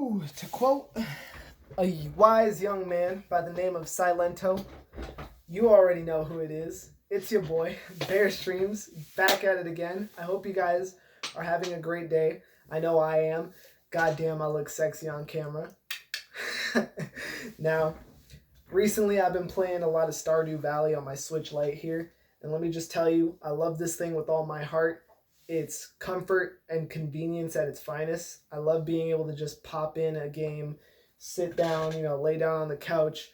Ooh, to quote a wise young man by the name of Silento, you already know who it is. It's your boy, BEARSTREAMZ, back at it again. I hope you guys are having a great day. I know I am. Goddamn, I look sexy on camera. Now, recently I've been playing a lot of Stardew Valley on my Switch Lite here, and let me just tell you, I love this thing with all my heart. It's comfort and convenience at its finest. I love being able to just pop in a game, sit down, lay down on the couch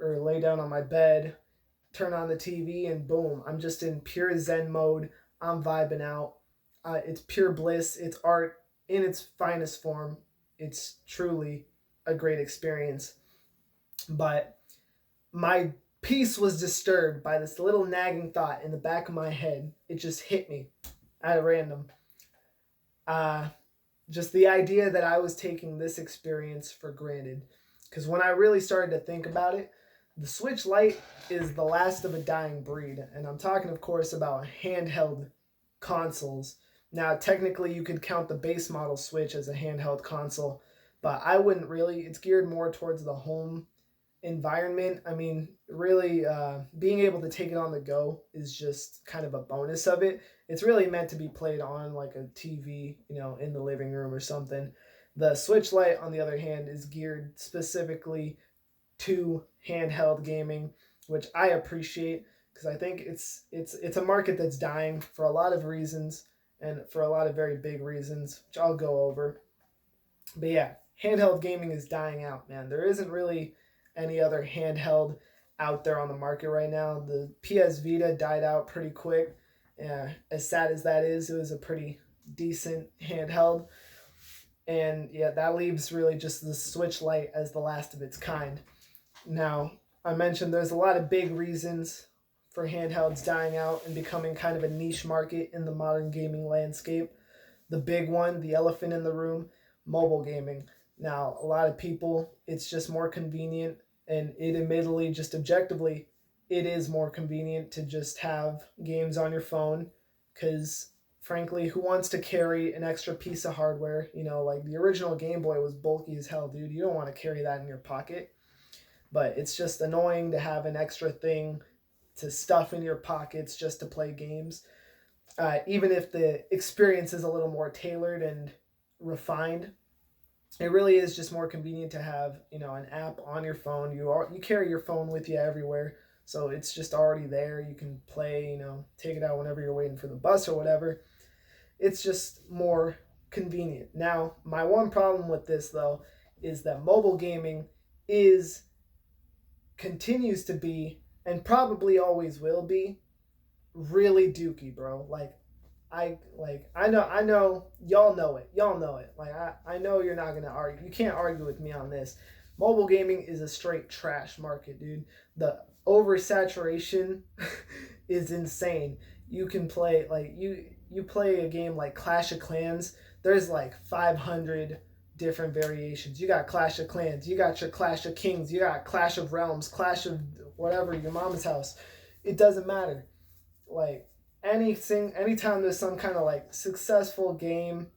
or lay down on my bed, turn on the TV, and boom, I'm just in pure Zen mode. I'm vibing out. It's pure bliss. It's art in its finest form. It's truly a great experience. But my peace was disturbed by this little nagging thought in the back of my head. It just hit me at random. Just the idea that I was taking this experience for granted. Because when I really started to think about it, the Switch Lite is the last of a dying breed. And I'm talking, of course, about handheld consoles. Now, technically, you could count the base model Switch as a handheld console, but I wouldn't really. It's geared more towards the home environment. I mean, really, being able to take it on the go is just kind of a bonus of it. It's really meant to be played on like a TV, in the living room or something. The Switch Lite, on the other hand, is geared specifically to handheld gaming, which I appreciate because I think it's a market that's dying for a lot of reasons and for a lot of very big reasons, which I'll go over. But yeah, handheld gaming is dying out, man. There isn't really any other handheld out there on the market right now. The PS Vita died out pretty quick. As sad as that is, it was a pretty decent handheld. And yeah, that leaves really just the Switch Lite as the last of its kind. Now, I mentioned there's a lot of big reasons for handhelds dying out and becoming kind of a niche market in the modern gaming landscape. The big one, the elephant in the room, mobile gaming. Now, a lot of people, it's just more convenient, and it admittedly, just objectively, it is more convenient to just have games on your phone because, frankly, who wants to carry an extra piece of hardware? Like the original Game Boy was bulky as hell, dude. You don't want to carry that in your pocket. But it's just annoying to have an extra thing to stuff in your pockets just to play games. Even if the experience is a little more tailored and refined, it really is just more convenient to have, an app on your phone. You carry your phone with you everywhere, so it's just already there. You can play, take it out whenever you're waiting for the bus or whatever. It's just more convenient. Now, my one problem with this, though, is that mobile gaming continues to be, and probably always will be, really dookie, bro. I know y'all know it. I know you're not gonna argue. You can't argue with me on this. Mobile gaming is a straight trash market, dude. The oversaturation is insane. You can play you play a game like Clash of Clans. There's like 500 different variations. You got Clash of Clans, you got your Clash of Kings, you got Clash of Realms, Clash of whatever, your mama's house. It doesn't matter. Anytime there's some kind of successful game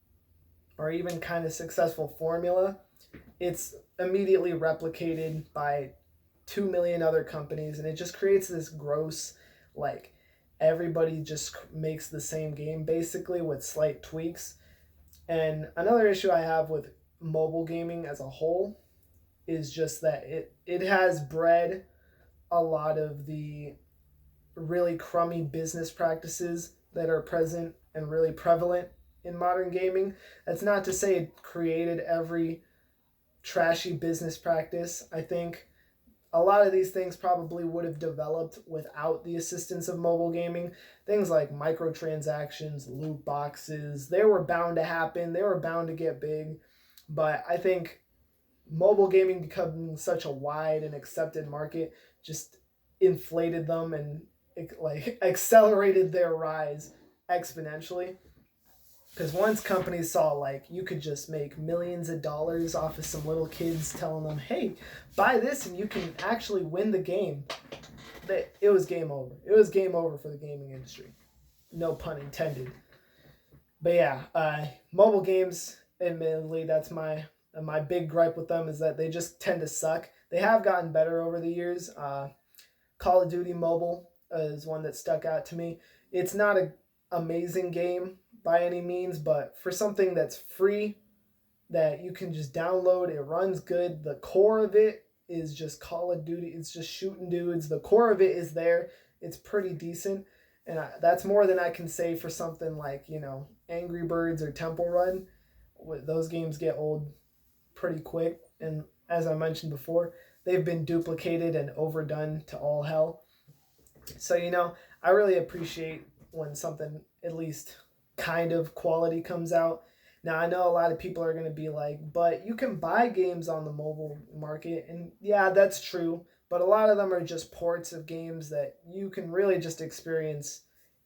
or even kind of successful formula, it's immediately replicated by 2 million other companies, and it just creates this gross, everybody just makes the same game basically with slight tweaks. And another issue I have with mobile gaming as a whole is just that it has bred a lot of the really crummy business practices that are present and really prevalent in modern gaming. That's not to say it created every trashy business practice. I think a lot of these things probably would have developed without the assistance of mobile gaming. Things like microtransactions, loot boxes, they were bound to happen. They were bound to get big. But I think mobile gaming becoming such a wide and accepted market just inflated them and accelerated their rise exponentially. Because once companies saw you could just make millions of dollars off of some little kids telling them, hey, buy this and you can actually win the game, it was game over. It was game over for the gaming industry. No pun intended. But yeah, mobile games, admittedly, that's my And my big gripe with them is that they just tend to suck. They have gotten better over the years. Call of Duty Mobile is one that stuck out to me. It's not an amazing game by any means, but for something that's free, that you can just download, it runs good. The core of it is just Call of Duty. It's just shooting dudes. The core of it is there. It's pretty decent. And that's more than I can say for something like, Angry Birds or Temple Run. Those games get old pretty quick. And as I mentioned before, they've been duplicated and overdone to all hell. So, I really appreciate when something at least kind of quality comes out. Now, I know a lot of people are going to be like, but you can buy games on the mobile market. And yeah, that's true. But a lot of them are just ports of games that you can really just experience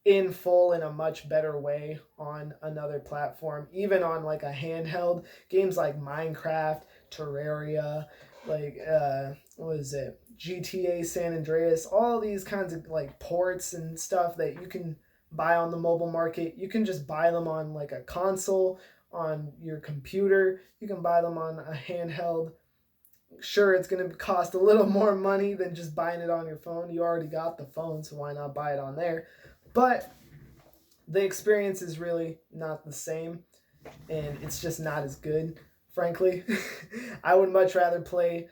in full in a much better way on another platform, even on like a handheld. Games like Minecraft, Terraria, like what is it, GTA San Andreas, all these kinds of like ports and stuff that you can buy on the mobile market. You can just buy them on like a console, on your computer. You can buy them on a handheld. Sure, it's going to cost a little more money than just buying it on your phone. You already got the phone, so why not buy it on there? But the experience is really not the same, and it's just not as good, frankly. I would much rather play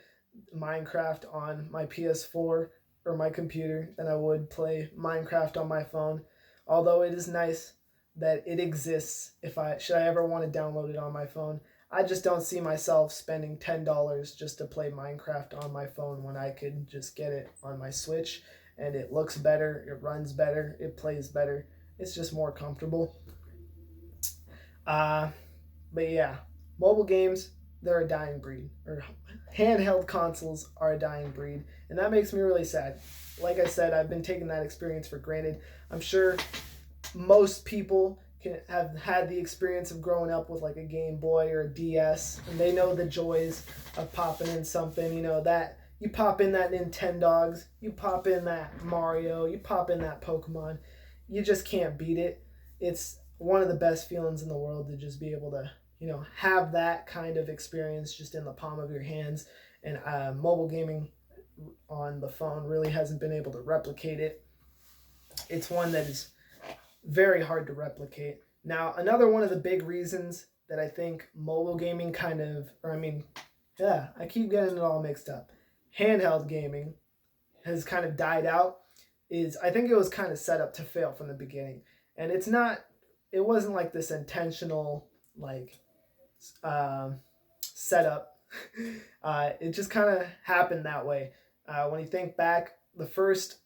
Minecraft on my PS4 or my computer than I would play Minecraft on my phone. Although it is nice that it exists, should I ever want to download it on my phone. I just don't see myself spending $10 just to play Minecraft on my phone when I could just get it on my Switch, and it looks better, it runs better, it plays better. It's just more comfortable. But yeah, mobile games, they're a dying breed. Or handheld consoles are a dying breed. And that makes me really sad. Like I said, I've been taking that experience for granted. I'm sure most people can have had the experience of growing up with like a Game Boy or a DS, and they know the joys of popping in something, that you pop in that Nintendogs, you pop in that Mario, you pop in that Pokemon. You just can't beat it. It's one of the best feelings in the world to just be able to, have that kind of experience just in the palm of your hands. And mobile gaming on the phone really hasn't been able to replicate it. It's one that is very hard to replicate. Now, another one of the big reasons that I think mobile gaming I keep getting it all mixed up. Handheld gaming has kind of died out is I think it was kind of set up to fail from the beginning. And it wasn't like this intentional setup. It just kind of happened that way. When you think back, the first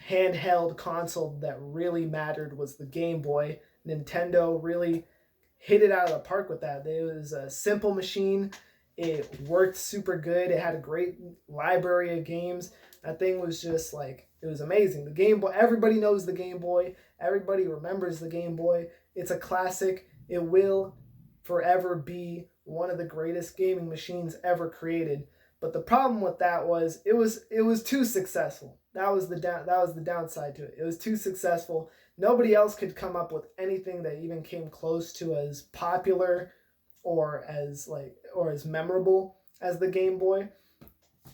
handheld console that really mattered was the Game Boy. Nintendo really hit it out of the park with that. It was a simple machine. It worked super good. It had a great library of games. That thing was just it was amazing. The Game Boy, everybody knows the Game Boy. Everybody remembers the Game Boy. It's a classic. It will forever be one of the greatest gaming machines ever created. But the problem with that was it was too successful. That was the downside to it. It was too successful. Nobody else could come up with anything that even came close to as popular or as memorable as the Game Boy.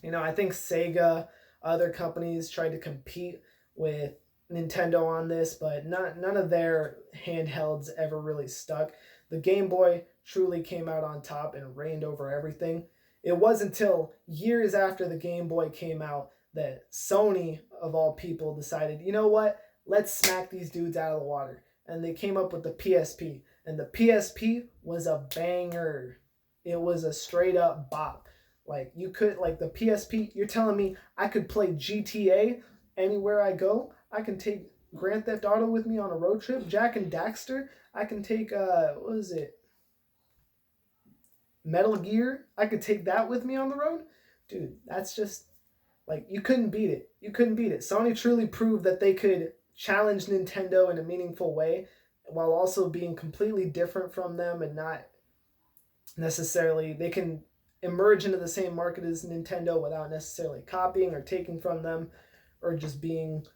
I think Sega, other companies tried to compete with Nintendo on this, but none of their handhelds ever really stuck. The Game Boy truly came out on top and reigned over everything. It wasn't until years after the Game Boy came out that Sony, of all people, decided, you know what? Let's smack these dudes out of the water. And they came up with the PSP. And the PSP was a banger. It was a straight up bop. The PSP, you're telling me I could play GTA anywhere I go? I can take Grand Theft Auto with me on a road trip? Jak and Daxter? I can take, Metal Gear? I could take that with me on the road? Dude, that's just, you couldn't beat it. You couldn't beat it. Sony truly proved that they could challenge Nintendo in a meaningful way while also being completely different from them and not necessarily, they can emerge into the same market as Nintendo without necessarily copying or taking from them or just being,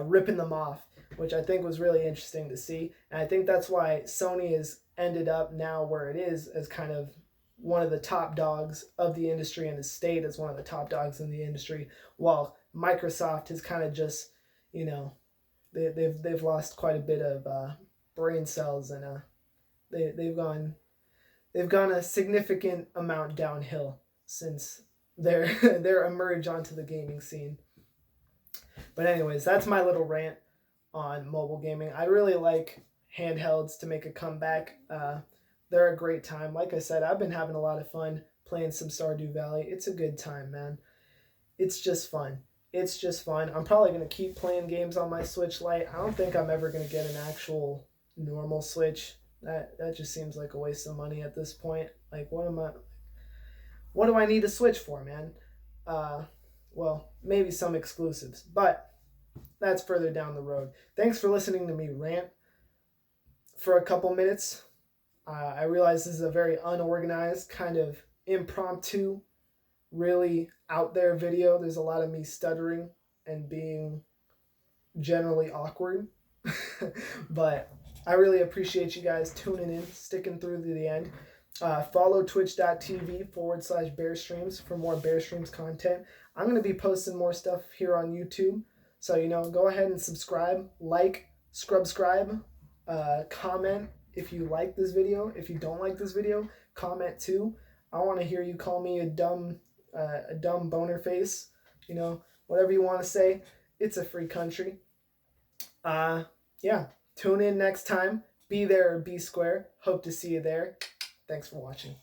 ripping them off, which I think was really interesting to see. And I think that's why Sony is ended up now where it is as kind of one of the top dogs of the industry and has stayed as one of the top dogs in the industry, while Microsoft has kind of just, you know, they've lost quite a bit of brain cells, and they've gone a significant amount downhill since their emerge onto the gaming scene. But anyways, that's my little rant on mobile gaming. I really like handhelds to make a comeback. They're a great time. Like I said, I've been having a lot of fun playing some Stardew Valley. It's a good time, man. It's just fun. It's just fun. I'm probably going to keep playing games on my Switch Lite. I don't think I'm ever going to get an actual normal Switch. That just seems like a waste of money at this point. Like, what do I need a Switch for, man? Well, maybe some exclusives, but that's further down the road. Thanks for listening to me rant for a couple minutes. I realize this is a very unorganized, kind of impromptu, really out there video. There's a lot of me stuttering and being generally awkward. But I really appreciate you guys tuning in, sticking through to the end. Follow twitch.tv/BEARSTREAMZ for more BEARSTREAMZ content. I'm going to be posting more stuff here on YouTube. So, go ahead and subscribe, like, subscribe, comment if you like this video. If you don't like this video, comment too. I want to hear you call me a dumb boner face. Whatever you want to say. It's a free country. Yeah. Tune in next time. Be there or be square. Hope to see you there. Thanks for watching.